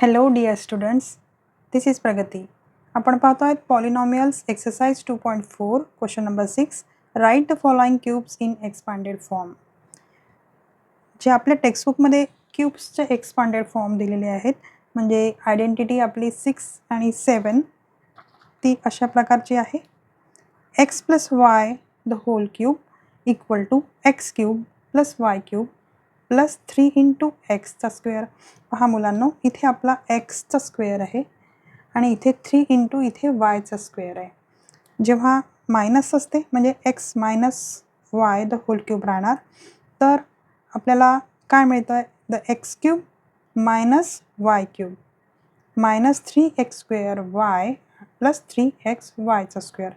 Hello dear students, this is Pragati. आपण पाहतो आहेत polynomials exercise 2.4 question number 6. Write the following cubes in expanded form. जे आपल्या टेक्स्टबुकमध्ये क्यूब्सचे expanded form दिलेले आहेत, म्हणजे आयडेंटिटी आपली 6 आणि 7 ती अशा प्रकारची आहे. x + y the whole cube equal to x cube plus y cube plus 3 × x square. पहा मुलांनो, इथे आपला x स्क्वेअर आहे आणि इथे 3 × इथे y स्क्वेअर आहे. जेव्हा मायनस असते म्हणजे x - y the whole cube राहणार, तर आपल्याला काय मिळतं आहे, the x cube minus y cube minus 3x² y plus 3xy square.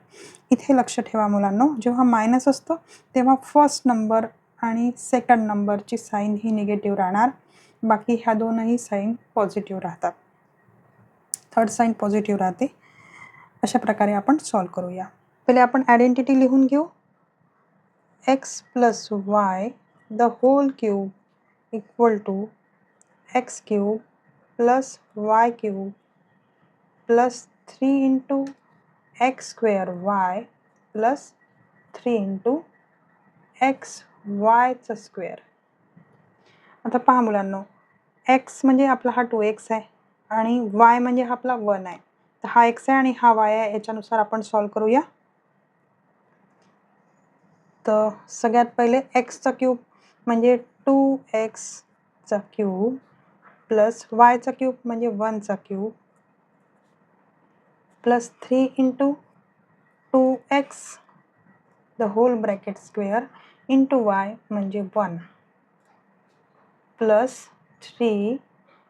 इथे लक्ष ठेवा मुलांनो, जेव्हा मायनस असतो तेव्हा फर्स्ट नंबर आणि सेकंड नंबरची साईन ही निगेटिव्ह राहणार, बाकी ह्या दोनही साईन पॉझिटिव्ह राहतात. थर्ड साईन पॉझिटिव्ह राहते. अशा प्रकारे आपण सॉल्व करूया. पहिले आपण आयडेंटिटी लिहून घेऊ. x + y the whole cube equal to x cube plus y cube plus 3 × x² y plus 3 × xy square. आता पहा मुलांनो, x म्हणजे आपला हा 2x आहे आणि y म्हणजे हा आपला 1 आहे. तर हा x आहे आणि हा y आहे, याच्यानुसार आपण सॉल्व करूया. तर सगळ्यात पहिले x क्यूब म्हणजे 2x cube plus y cube म्हणजे 1 cube plus 3 × 2x the whole bracket square into y म्हणजे 1 प्लस 3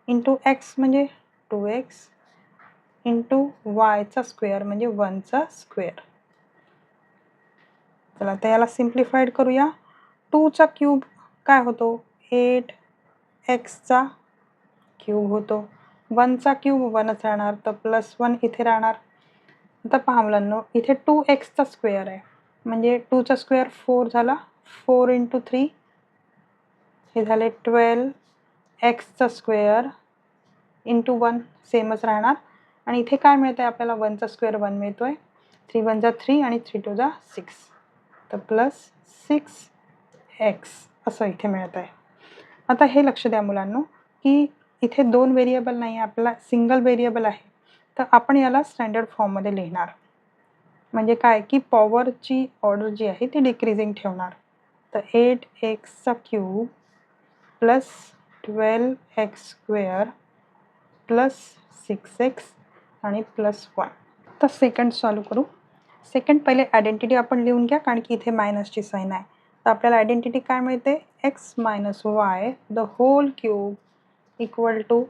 × x म्हणजे 2x इंटू y स्क्वेअर म्हणजे 1 स्क्वेअर. चला तर याला सिम्प्लिफाईड करूया. 2 क्यूब काय होतो, 8x क्यूब होतो. 1 क्यूब 1च राहणार, तर प्लस 1 इथे राहणार. आता पहा मुलांनो, इथे 2x स्क्वेअर आहे म्हणजे 2 स्क्वेअर 4 झाला, 4 × 3 हे झाले 12x स्क्वेअर इंटू 1 सेमच राहणार. आणि इथे काय मिळतं आहे आपल्याला, 1 स्क्वेअर 1 मिळतो आहे. 3 × 1 3 आणि 3 × 2 6, तर प्लस 6x असं इथे मिळत आहे. आता हे लक्ष द्या मुलांनो, की इथे 2 व्हेरिएबल नाही आहे, आपल्याला सिंगल व्हेरिएबल आहे. तर आपण याला स्टँडर्ड फॉर्ममध्ये लिहिणार. म्हणजे काय, की पॉवरची ऑर्डर जी आहे ती डिक्रीजिंग ठेवणार. तर 8x cube plus 12x² plus 6x आणि प्लस 1. तर सेकंड सॉल्व करू. सेकंड पहिले आयडेंटिटी आपण लिहून घ्या, कारण की इथे मायनसची साईन आहे. तर आपल्याला आयडेंटिटी काय मिळते, x - y the whole cube equal to.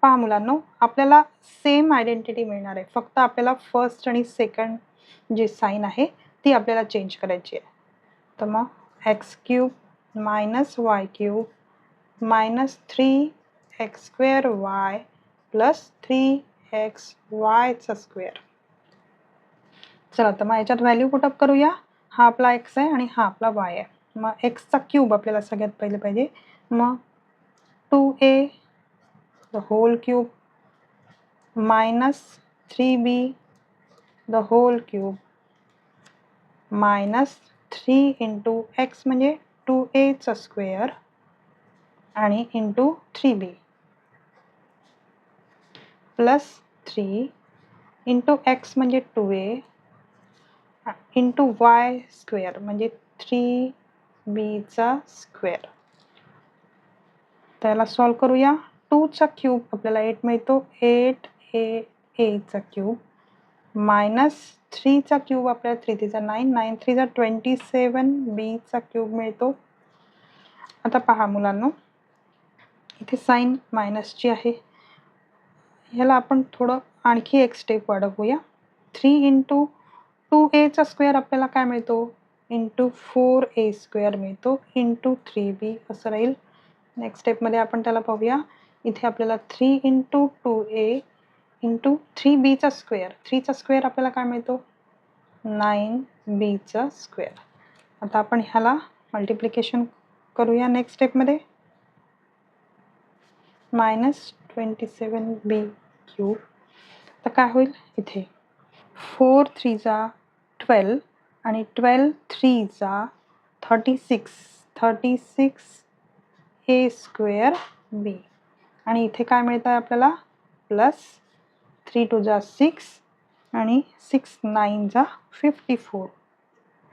पहा मुलांनो, आपल्याला सेम आयडेंटिटी मिळणार आहे, फक्त आपल्याला फर्स्ट आणि सेकंड जी साईन आहे ती आपल्याला चेंज करायची आहे. तर मग x cube minus y cube minus 3x² y plus 3xy square. चला तर मग याच्यात व्हॅल्यू पुटअप करूया. हा आपला x आहे आणि हा आपला y आहे. मग x क्यूब आपल्याला सगळ्यात पहिले पाहिजे. मग 2a the whole cube minus 3b the whole cube minus 3 × x म्हणजे 2a स्क्वेअर आणि इंटू 3b प्लस 3 × x म्हणजे 2a इंटू y स्क्वेअर म्हणजे 3b स्क्वेअर. त्याला सॉल्व करूया. 2 क्यूब आपल्याला 8 मिळतो, 8a क्यूब मायनस 3 क्यूब आपल्याला 3 3 9, 9 3 27b क्यूब मिळतो. आता पहा मुलांनो, इथे साईन मायनसची आहे, ह्याला आपण थोडं आणखी एक स्टेप वाढवूया. 3 × 2a स्क्वेअर आपल्याला काय मिळतो, इंटू 4a² मिळतो इंटू 3b असं राहील. नेक्स्ट स्टेपमध्ये आपण त्याला पाहूया. इथे आपल्याला 3 × 2a into 3b square, 3 square आपल्याला काय मिळतो, 9b स्क्वेअर. आता आपण ह्याला मल्टिप्लिकेशन करूया नेक्स्ट स्टेपमध्ये. Minus 27b cube. तर काय होईल इथे 4 3 जा 12 आणि 12 3 जा 36 a स्क्वेअर b. आणि इथे काय मिळतं आहे आपल्याला प्लस 3 2 जा 6 आणि 6 9 जा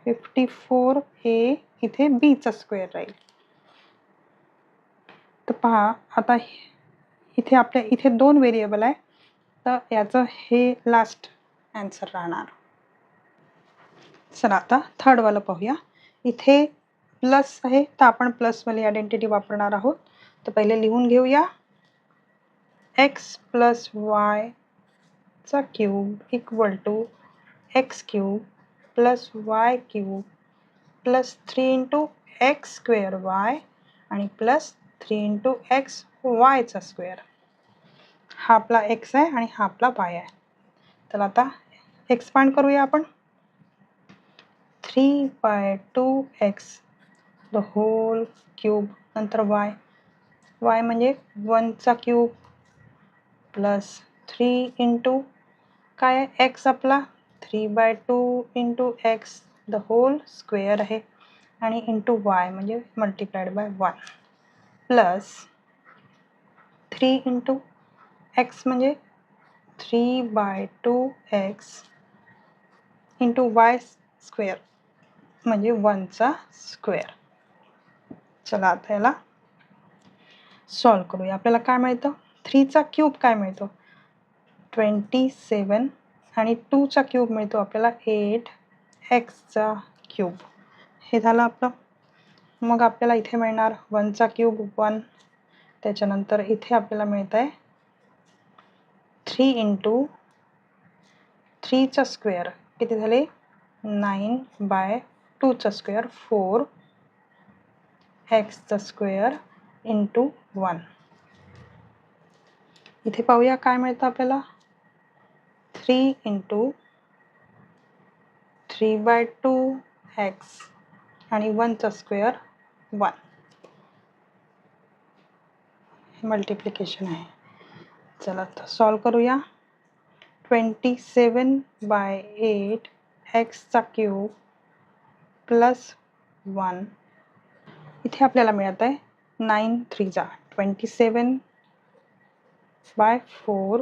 54 हे इथे बीचा स्क्वेअर राहील. तर पहा आता इथे आपल्या इथे 2 व्हेरिएबल आहे, तर याचं हे लास्ट आन्सर राहणार. चला आता थर्डवालं पाहूया. इथे प्लस आहे तर आपण प्लसवाली आयडेंटिटी वापरणार आहोत. तर पहिले लिहून घेऊया x प्लस वाय चा cube equal to x cube plus y cube plus 3 into x square y आणि प्लस 3 इंटू एक्स वायचा स्क्वेअर. हा आपला एक्स आहे आणि हा आपला वाय आहे. तर आता एक्सपांड करूया आपण. 3/2x द होल क्यूब नंतर वाय म्हणजे 1चा क्यूब प्लस 3 इंटू काय आहे एक्स आपला 3/2 into x the whole square आहे आणि इंटू वाय म्हणजे multiplied by 1 plus 3 into x म्हणजे 3/2x इंटू वाय स्क्वेअर म्हणजे 1चा स्क्वेअर. चला आता याला सॉल्व करूया. आपल्याला काय मिळतं 3चा क्यूब काय मिळतो 27 आणि 2चा क्यूब मिळतो आपल्याला 8x क्यूब. हे झालं आपलं. मग आपल्याला इथे मिळणार 1चा क्यूब 1. त्याच्यानंतर इथे आपल्याला मिळत आहे 3 इंटू 3चा स्क्वेअर किती झाले 9/2चा स्क्वेअर 4x स्क्वेअर इंटू 1. इथे पाहूया काय मिळतं आपल्याला 3 इंटू 3/2x आणि 1चा स्क्वेअर 1. हे मल्टिप्लिकेशन आहे. चला तर सॉल्व करूया. 27/8 एक्सचा क्यूब प्लस 1. इथे आपल्याला मिळत आहे 9 3 जा 27/4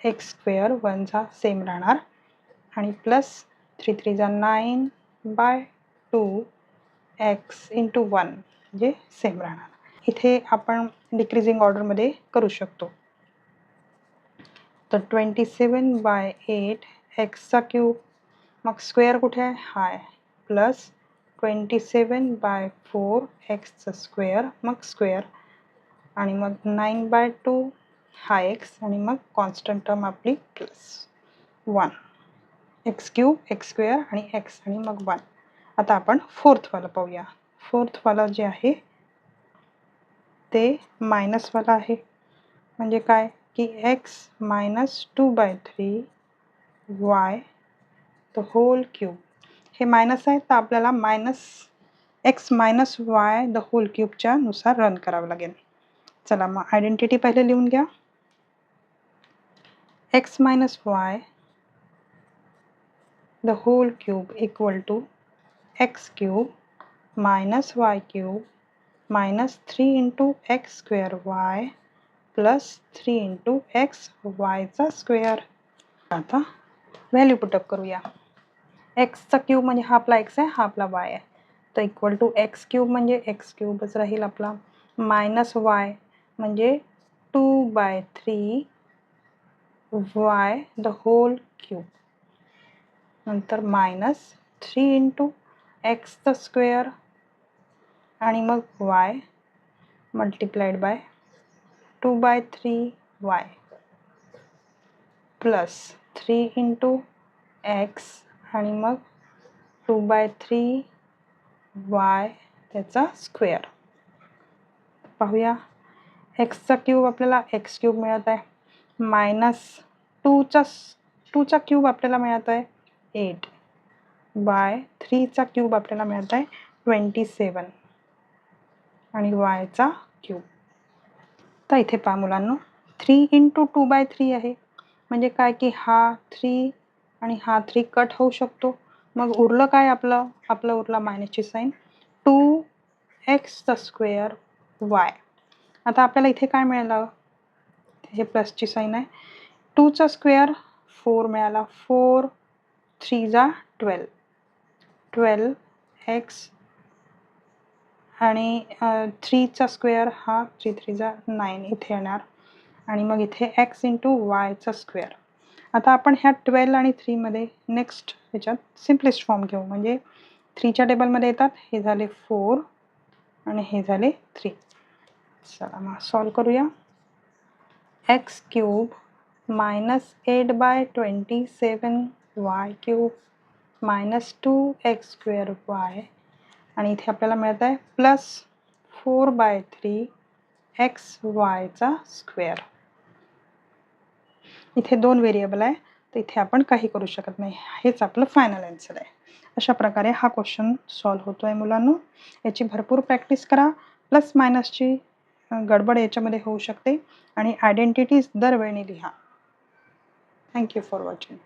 एक्स स्क्वेअर 1चा सेम राहणार आणि प्लस 3 3 जा 9/2 एक्स इंटू 1 म्हणजे सेम राहणार. इथे आपण डिक्रीजिंग ऑर्डरमध्ये करू शकतो. तर 27/8 एक्सचा क्यूब मग स्क्वेअर कुठे आहे हा आहे प्लस 27/4 एक्सचा स्क्वेअर मग स्क्वेअर आणि मग 9/2 हा एक्स आणि मग कॉन्स्टंट टर्म आपली plus 1 x cube x square आणि एक्स आणि मग 1. आता आपण फोर्थवाला पाहूया. फोर्थवाला जे आहे ते मायनसवाला आहे. म्हणजे काय की x minus 2/3 y the whole cube. हे मायनस आहे तर आपल्याला x minus y the whole क्यूबच्या नुसार रन करावं लागेल. चला मग आयडेंटिटी पहिले लिहून घ्या. x minus y the whole cube equal to x cube minus y cube minus 3 into x square y plus 3 into x वायचा स्क्वेअर. आता व्हॅल्यू पुटअप करूया. एक्सचा क्यूब म्हणजे हा आपला एक्स आहे हा आपला वाय आहे. तर इक्वल टू एक्स क्यूब म्हणजे एक्स क्यूबच राहील आपला मायनस वाय म्हणजे 2/3 वाय द होल क्यूब नंतर मायनस 3 इंटू एक्सचा स्क्वेअर आणि मग Y multiplied by 2/3 Y plus 3 into x आणि मग 2/3 वाय त्याचा स्क्वेअर. पाहूया एक्सचा क्यूब आपल्याला एक्स क्यूब मिळत आहे मायनस 2चा क्यूब आपल्याला मिळत आहे 8/3चा क्यूब आपल्याला मिळत आहे 27 आणि वायचा क्यूब. तर इथे पहा मुलांनो 3 इंटू 2/3 आहे, म्हणजे काय की हा 3 आणि हा 3 कट होऊ शकतो. मग उरलं काय आपलं उरला मायनसची साईन 2x² y. आता आपल्याला इथे काय मिळालं, हे प्लसची साईन आहे, 2चा स्क्वेअर 4 मिळाला, 4 3 जा 12, 12x आणि 3चा स्क्वेअर हा 3 3 जा 9 इथे येणार आणि मग इथे x इंटू वायचा स्क्वेअर. आता आपण ह्या 12 आणि 3मध्ये नेक्स्ट ह्याच्यात सिम्पलेस्ट फॉर्म घेऊ, म्हणजे 3च्या टेबलमध्ये येतात, हे झाले 4 आणि हे झाले 3. चला मग सॉल्व करूया. x³ minus 8/27y³ minus 2x² आणि इथे आपल्याला मिळत आहे प्लस 4/3 xyचा स्क्वेअर. इथे 2 व्हेरिएबल आहे, तर इथे आपण काही करू शकत नाही, हेच आपलं फायनल आन्सर आहे. अशा प्रकारे हा क्वेश्चन सॉल्व होतो आहे मुलांनो. याची भरपूर प्रॅक्टिस करा. प्लस मायनसची गडबड याच्यामध्ये होऊ शकते आणि आयडेंटिटीज दरवेळी लिहा. Thank you for watching.